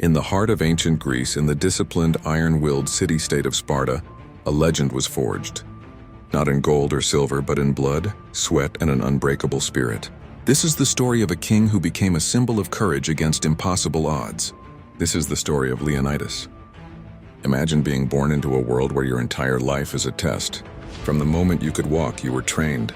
In the heart of ancient Greece, in the disciplined, iron-willed city-state of Sparta, a legend was forged. Not in gold or silver, but in blood, sweat, and an unbreakable spirit. This is the story of a king who became a symbol of courage against impossible odds. This is the story of Leonidas. Imagine being born into a world where your entire life is a test. From the moment you could walk, you were trained,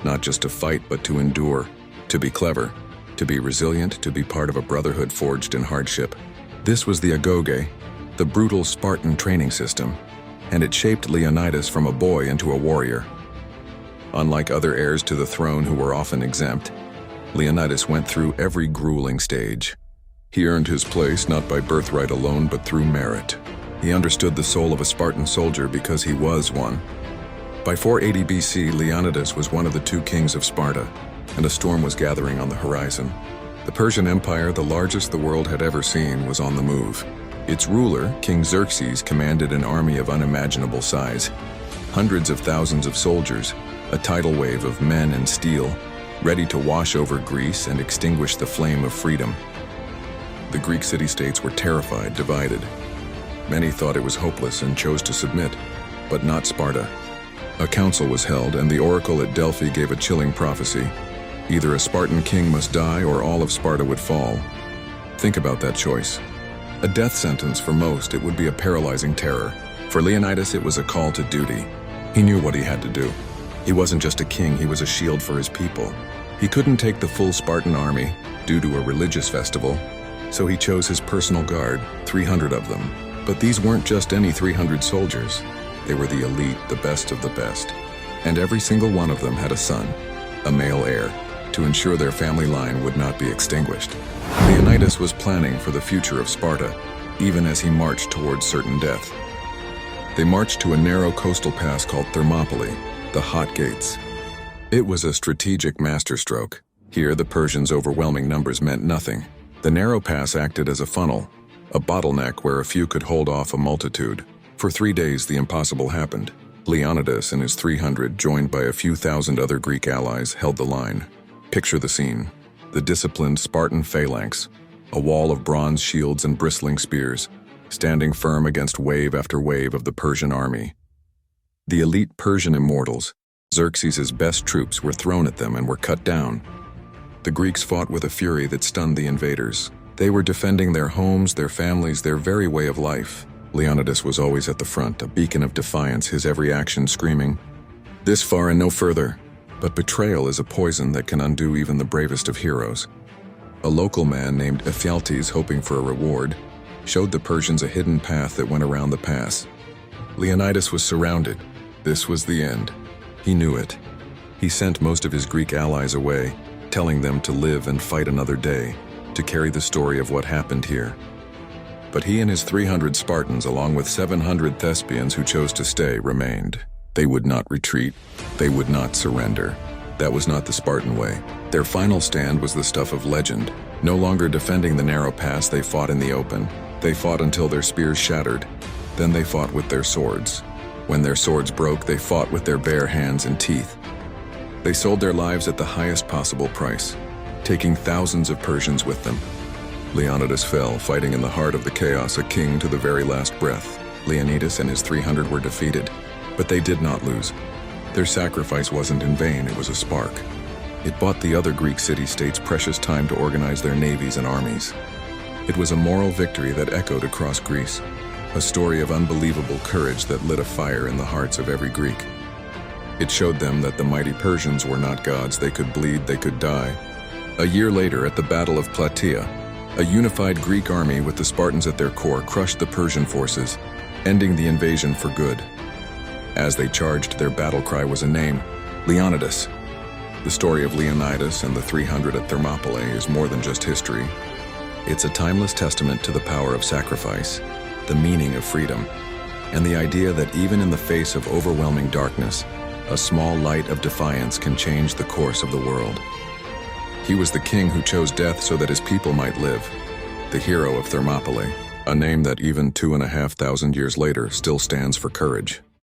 not just to fight, but to endure, to be clever, to be resilient, to be part of a brotherhood forged in hardship. This was the agoge, the brutal Spartan training system, and it shaped Leonidas from a boy into a warrior. Unlike other heirs to the throne who were often exempt, Leonidas went through every grueling stage. He earned his place not by birthright alone, but through merit. He understood the soul of a Spartan soldier because he was one. By 480 BC, Leonidas was one of the two kings of Sparta, and a storm was gathering on the horizon. The Persian Empire, the largest the world had ever seen, was on the move. Its ruler, King Xerxes, commanded an army of unimaginable size. Hundreds of thousands of soldiers, a tidal wave of men and steel, ready to wash over Greece and extinguish the flame of freedom. The Greek city-states were terrified, divided. Many thought it was hopeless and chose to submit, but not Sparta. A council was held, and the oracle at Delphi gave a chilling prophecy. Either a Spartan king must die or all of Sparta would fall. Think about that choice. A death sentence for most, it would be a paralyzing terror. For Leonidas, it was a call to duty. He knew what he had to do. He wasn't just a king, he was a shield for his people. He couldn't take the full Spartan army due to a religious festival, so he chose his personal guard, 300 of them. But these weren't just any 300 soldiers. They were the elite, the best of the best. And every single one of them had a son, a male heir, to ensure their family line would not be extinguished. Leonidas was planning for the future of Sparta, even as he marched towards certain death. They marched to a narrow coastal pass called Thermopylae, the Hot Gates. It was a strategic masterstroke. Here, the Persians' overwhelming numbers meant nothing. The narrow pass acted as a funnel, a bottleneck where a few could hold off a multitude. For 3 days, the impossible happened. Leonidas and his 300, joined by a few thousand other Greek allies, held the line. Picture the scene. The disciplined Spartan phalanx, a wall of bronze shields and bristling spears, standing firm against wave after wave of the Persian army. The elite Persian immortals, Xerxes' best troops, were thrown at them and were cut down. The Greeks fought with a fury that stunned the invaders. They were defending their homes, their families, their very way of life. Leonidas was always at the front, a beacon of defiance, his every action screaming, "This far and no further." But betrayal is a poison that can undo even the bravest of heroes. A local man named Ephialtes, hoping for a reward, showed the Persians a hidden path that went around the pass. Leonidas was surrounded. This was the end. He knew it. He sent most of his Greek allies away, telling them to live and fight another day, to carry the story of what happened here. But he and his 300 Spartans, along with 700 Thespians who chose to stay, remained. They would not retreat. They would not surrender. That was not the Spartan way. Their final stand was the stuff of legend. No longer defending the narrow pass, they fought in the open. They fought until their spears shattered. Then they fought with their swords. When their swords broke, they fought with their bare hands and teeth. They sold their lives at the highest possible price, taking thousands of Persians with them. Leonidas fell, fighting in the heart of the chaos, a king to the very last breath. Leonidas and his 300 were defeated, but they did not lose. Their sacrifice wasn't in vain, it was a spark. It bought the other Greek city-states precious time to organize their navies and armies. It was a moral victory that echoed across Greece, a story of unbelievable courage that lit a fire in the hearts of every Greek. It showed them that the mighty Persians were not gods. They could bleed, they could die. A year later, at the Battle of Plataea, a unified Greek army with the Spartans at their core crushed the Persian forces, ending the invasion for good. As they charged, their battle cry was a name: Leonidas. The story of Leonidas and the 300 at Thermopylae is more than just history. It's a timeless testament to the power of sacrifice, the meaning of freedom, and the idea that even in the face of overwhelming darkness, a small light of defiance can change the course of the world. He was the king who chose death so that his people might live, the hero of Thermopylae, a name that even 2,500 years later still stands for courage.